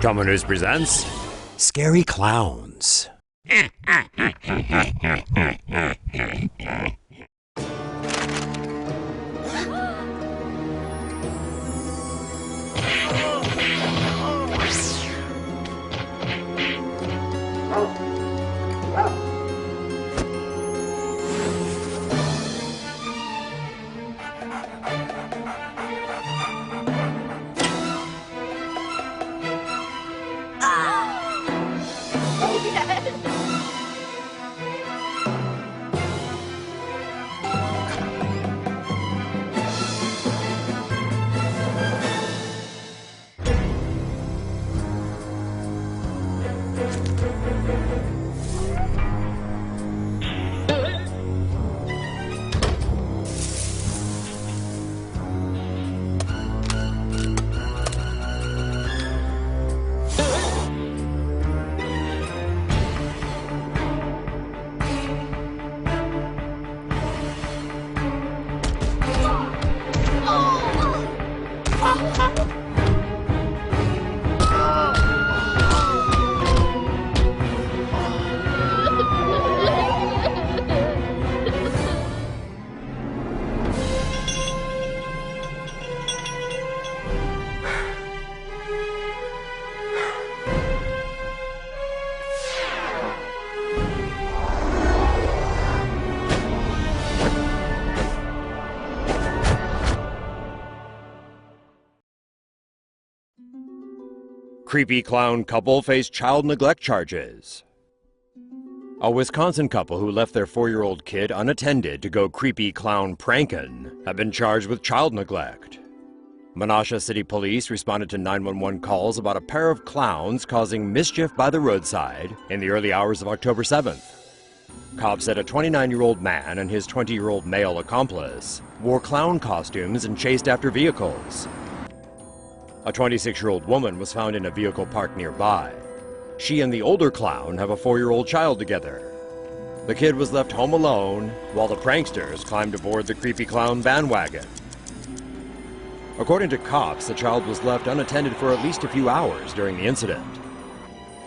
TomoNews presents Scary Clowns. Creepy clown couple face child neglect charges. A Wisconsin couple who left their 4-year-old kid unattended to go creepy clown prankin' have been charged with child neglect. Menasha City Police responded to 911 calls about a pair of clowns causing mischief by the roadside in the early hours of October 7th. Cops said a 29-year-old man and his 20-year-old male accomplice wore clown costumes and chased after vehicles. A 26-year-old woman was found in a vehicle parked nearby. She and the older clown have a 4-year-old child together. The kid was left home alone while the pranksters climbed aboard the creepy clown bandwagon. According to cops, the child was left unattended for at least a few hours during the incident.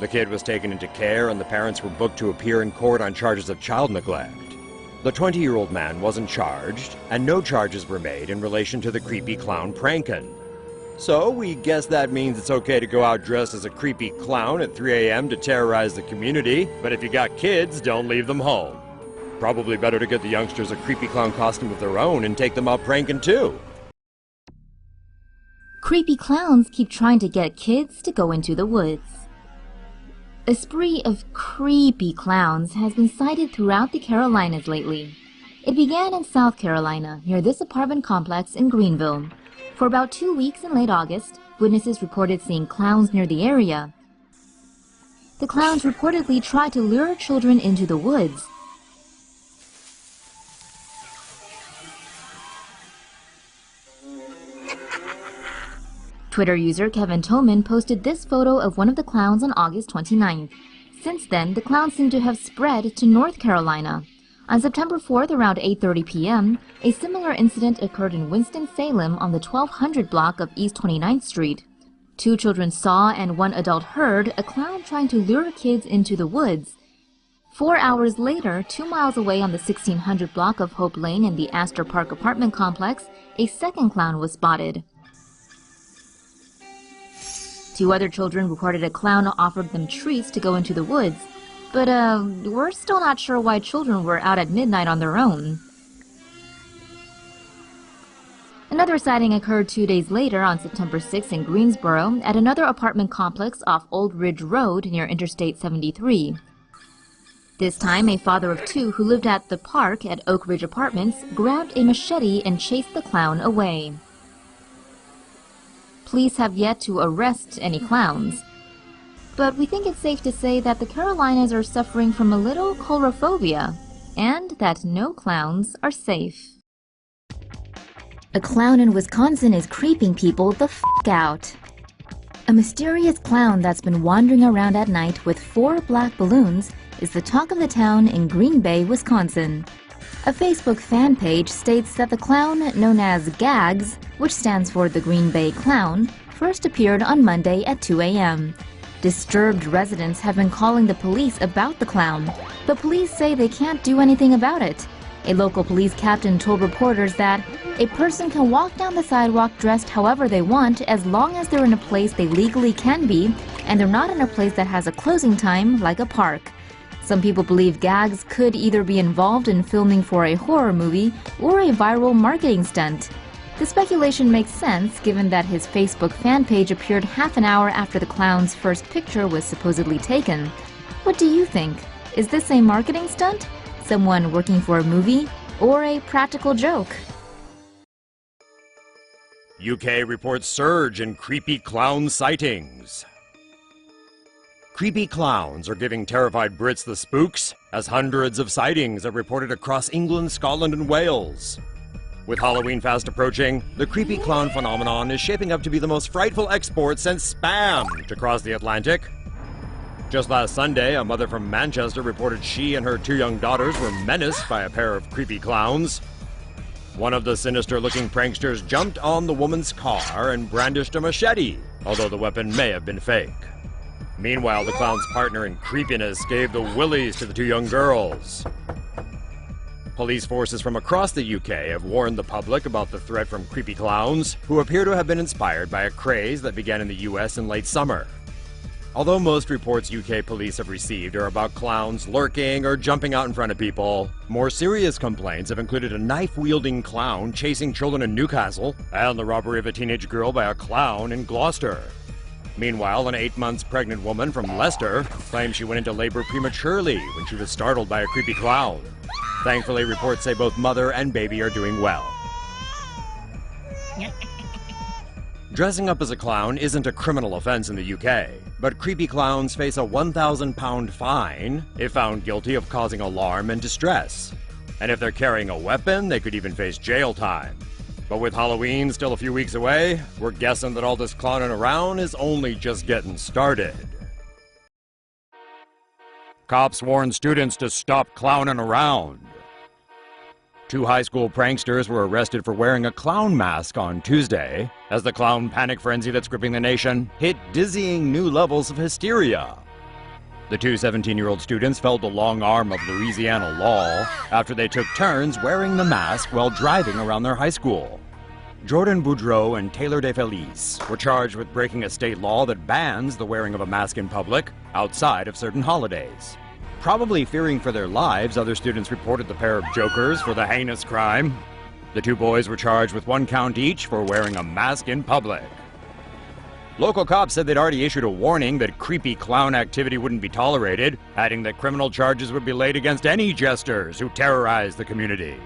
The kid was taken into care and the parents were booked to appear in court on charges of child neglect. The 20-year-old man wasn't charged, and no charges were made in relation to the creepy clown prankin'. So we guess that means it's okay to go out dressed as a creepy clown at 3 a.m. to terrorize the community, but if you got kids, don't leave them home. Probably better to get the youngsters a creepy clown costume of their own and take them out pranking too. Creepy clowns keep trying to get kids to go into the woods. A spree of creepy clowns has been sighted throughout the Carolinas lately. It began in South Carolina, near this apartment complex in Greenville. For about 2 weeks in late August, witnesses reported seeing clowns near the area. The clowns reportedly tried to lure children into the woods. Twitter user Kevin Toman posted this photo of one of the clowns on August 29th. Since then, the clowns seem to have spread to North Carolina. On September 4th, around 8:30 p.m., a similar incident occurred in Winston-Salem on the 1200 block of East 29th Street. 2 children saw and 1 adult heard a clown trying to lure kids into the woods. 4 hours later, 2 miles away on the 1600 block of Hope Lane in the Astor Park apartment complex, a second clown was spotted. 2 other children reported a clown offered them treats to go into the woods. But, we're still not sure why children were out at midnight on their own. Another sighting occurred 2 days later on September 6 in Greensboro at another apartment complex off Old Ridge Road near Interstate 73. This time, a father of 2 who lived at the park at Oak Ridge Apartments grabbed a machete and chased the clown away. Police have yet to arrest any clowns. But we think it's safe to say that the Carolinas are suffering from a little coulrophobia, and that no clowns are safe. A clown in Wisconsin is creeping people the f*** out. A mysterious clown that's been wandering around at night with 4 black balloons is the talk of the town in Green Bay, Wisconsin. A Facebook fan page states that the clown known as Gags, which stands for the Green Bay Clown, first appeared on Monday at 2 a.m. Disturbed residents have been calling the police about the clown, but police say they can't do anything about it. A local police captain told reporters that a person can walk down the sidewalk dressed however they want as long as they're in a place they legally can be and they're not in a place that has a closing time like a park. Some people believe Gags could either be involved in filming for a horror movie or a viral marketing stunt. The speculation makes sense given that his Facebook fan page appeared half an hour after the clown's first picture was supposedly taken. What do you think? Is this a marketing stunt? Someone working for a movie? Or a practical joke? UK reports surge in creepy clown sightings. Creepy clowns are giving terrified Brits the spooks, as hundreds of sightings are reported across England, Scotland, and Wales. With Halloween fast approaching, the creepy clown phenomenon is shaping up to be the most frightful export since Spam to cross the Atlantic. Just last Sunday, a mother from Manchester reported she and her 2 young daughters were menaced by a pair of creepy clowns. One of the sinister-looking pranksters jumped on the woman's car and brandished a machete, although the weapon may have been fake. Meanwhile, the clown's partner in creepiness gave the willies to the 2 young girls. Police forces from across the UK have warned the public about the threat from creepy clowns, who appear to have been inspired by a craze that began in the US in late summer. Although most reports UK police have received are about clowns lurking or jumping out in front of people, more serious complaints have included a knife-wielding clown chasing children in Newcastle and the robbery of a teenage girl by a clown in Gloucester. Meanwhile, an 8 months pregnant woman from Leicester claims she went into labor prematurely when she was startled by a creepy clown. Thankfully, reports say both mother and baby are doing well. Dressing up as a clown isn't a criminal offense in the UK, but creepy clowns face a £1,000 fine if found guilty of causing alarm and distress. And if they're carrying a weapon, they could even face jail time. But with Halloween still a few weeks away, we're guessing that all this clowning around is only just getting started. Cops warn students to stop clowning around. 2 high school pranksters were arrested for wearing a clown mask on Tuesday, as the clown panic frenzy that's gripping the nation hit dizzying new levels of hysteria. The 2 17-year-old students fell the long arm of Louisiana law after they took turns wearing the mask while driving around their high school. Jordan Boudreau and Taylor DeFelice were charged with breaking a state law that bans the wearing of a mask in public outside of certain holidays. Probably fearing for their lives, other students reported the pair of jokers for the heinous crime. The 2 boys were charged with 1 count each for wearing a mask in public. Local cops said they'd already issued a warning that creepy clown activity wouldn't be tolerated, adding that criminal charges would be laid against any jesters who terrorize the community.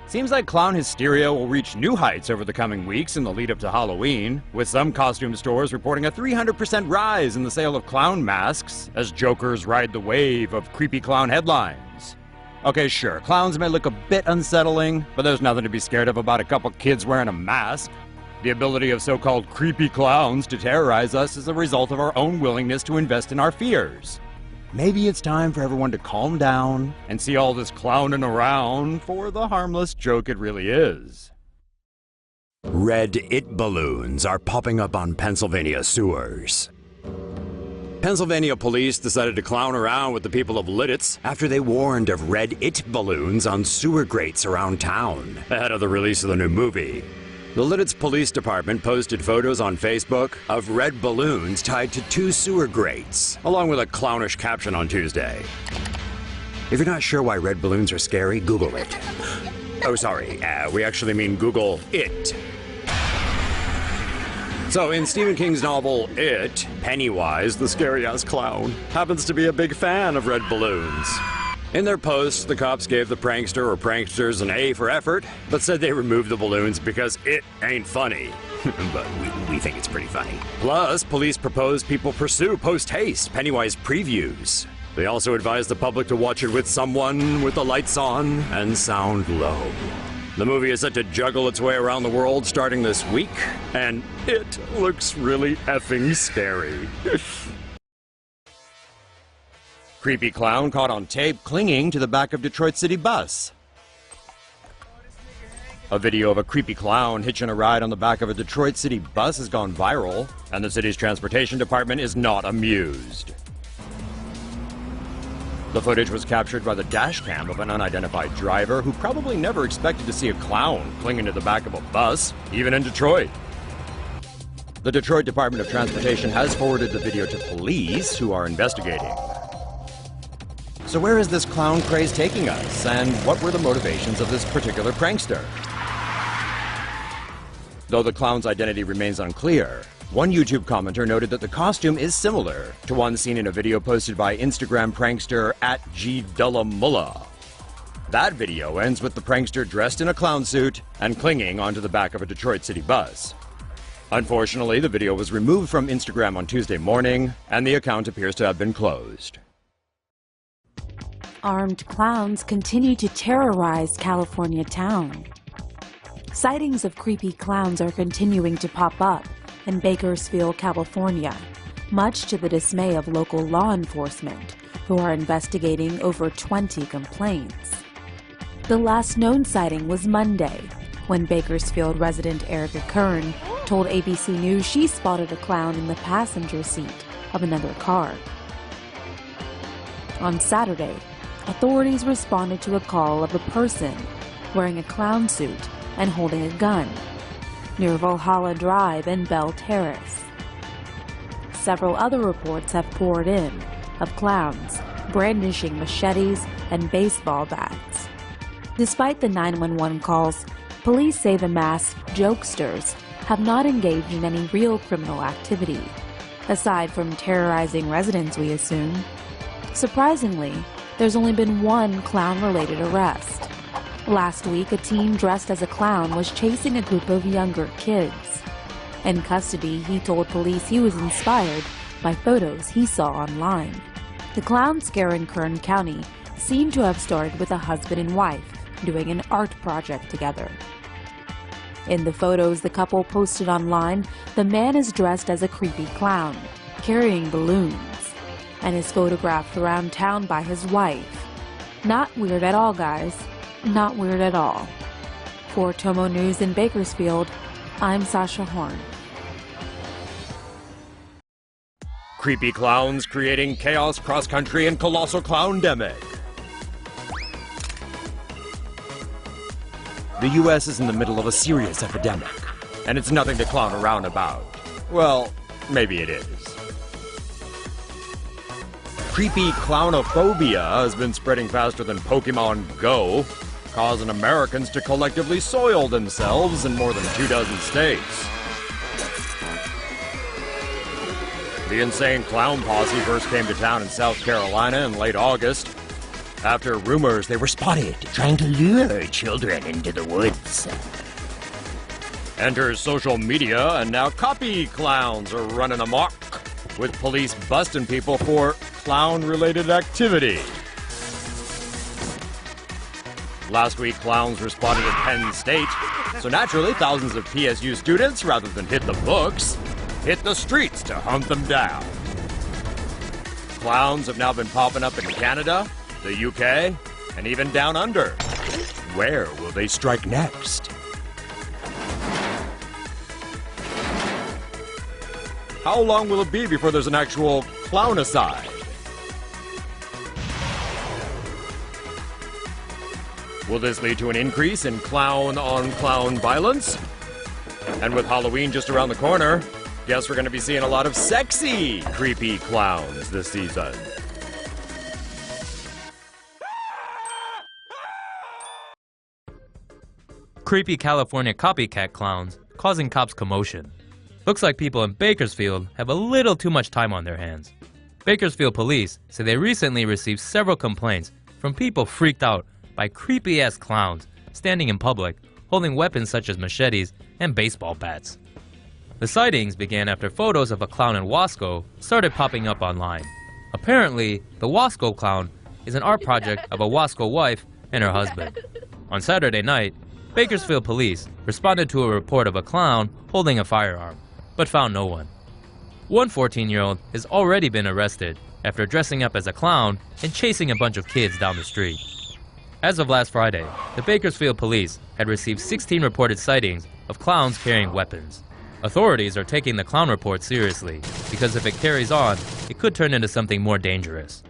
Seems like clown hysteria will reach new heights over the coming weeks in the lead up to Halloween, with some costume stores reporting a 300% rise in the sale of clown masks as jokers ride the wave of creepy clown headlines. Okay, sure, clowns may look a bit unsettling, but there's nothing to be scared of about a couple kids wearing a mask. The ability of so-called creepy clowns to terrorize us is a result of our own willingness to invest in our fears. Maybe it's time for everyone to calm down and see all this clowning around for the harmless joke it really is. Red it balloons are popping up on Pennsylvania sewers. Pennsylvania police decided to clown around with the people of Lidditz after they warned of red it balloons on sewer grates around town ahead of the release of the new movie. The Lidditz Police Department posted photos on Facebook of red balloons tied to 2 sewer grates, along with a clownish caption on Tuesday. If you're not sure why red balloons are scary, Google it. Oh, sorry, we actually mean Google it. So, in Stephen King's novel It, Pennywise, the scary-ass clown, happens to be a big fan of red balloons. In their post, the cops gave the prankster or pranksters an A for effort, but said they removed the balloons because it ain't funny. But we think it's pretty funny. Plus, police proposed people pursue post-haste Pennywise previews. They also advised the public to watch it with someone with the lights on and sound low. The movie is set to juggle its way around the world starting this week, and it looks really effing scary. Creepy clown caught on tape clinging to the back of Detroit City bus. A video of a creepy clown hitching a ride on the back of a Detroit city bus has gone viral, and the city's transportation department is not amused. The footage was captured by the dash cam of an unidentified driver who probably never expected to see a clown clinging to the back of a bus, even in Detroit. The Detroit Department of Transportation has forwarded the video to police, who are investigating. So where is this clown craze taking us, and what were the motivations of this particular prankster? Though the clown's identity remains unclear, one YouTube commenter noted that the costume is similar to one seen in a video posted by Instagram prankster @GDullaMullah. That video ends with the prankster dressed in a clown suit and clinging onto the back of a Detroit city bus. Unfortunately, the video was removed from Instagram on Tuesday morning, and the account appears to have been closed. Armed clowns continue to terrorize California town. Sightings of creepy clowns are continuing to pop up in Bakersfield, California, much to the dismay of local law enforcement, who are investigating over 20 complaints. The last known sighting was Monday, when Bakersfield resident Erica Kern told ABC News she spotted a clown in the passenger seat of another car. On Saturday, authorities responded to a call of a person wearing a clown suit and holding a gun near Valhalla Drive and Bell Terrace. Several other reports have poured in of clowns brandishing machetes and baseball bats. Despite the 911 calls, police say the masked jokesters have not engaged in any real criminal activity, aside from terrorizing residents, we assume. Surprisingly, there's only been one clown-related arrest. Last week, a teen dressed as a clown was chasing a group of younger kids. In custody, he told police he was inspired by photos he saw online. The clown scare in Kern County seemed to have started with a husband and wife doing an art project together. In the photos the couple posted online, the man is dressed as a creepy clown, carrying balloons, and is photographed around town by his wife. Not weird at all, guys. Not weird at all. For TomoNews in Bakersfield, I'm Sasha Horn. Creepy clowns creating chaos cross-country and colossal clown-demic. The US is in the middle of a serious epidemic, and it's nothing to clown around about. Well, maybe it is. Creepy clownophobia has been spreading faster than Pokemon Go, causing Americans to collectively soil themselves in more than 24 states. The insane clown posse first came to town in South Carolina in late August, after rumors they were spotted trying to lure children into the woods. Enter social media, and now copy clowns are running amok, with police busting people for clown-related activity. Last week, clowns were spotted at Penn State, so naturally, thousands of PSU students, rather than hit the books, hit the streets to hunt them down. Clowns have now been popping up in Canada, the UK, and even down under. Where will they strike next? How long will it be before there's an actual clown-a-side? Will this lead to an increase in clown-on-clown violence? And with Halloween just around the corner, guess we're going to be seeing a lot of sexy, creepy clowns this season. Creepy California copycat clowns causing cops commotion. Looks like people in Bakersfield have a little too much time on their hands. Bakersfield police say they recently received several complaints from people freaked out by creepy-ass clowns standing in public, holding weapons such as machetes and baseball bats. The sightings began after photos of a clown in Wasco started popping up online. Apparently, the Wasco clown is an art project of a Wasco wife and her husband. On Saturday night, Bakersfield police responded to a report of a clown holding a firearm, but found no one. One 14-year-old has already been arrested after dressing up as a clown and chasing a bunch of kids down the street. As of last Friday, the Bakersfield police had received 16 reported sightings of clowns carrying weapons. Authorities are taking the clown report seriously because if it carries on, it could turn into something more dangerous.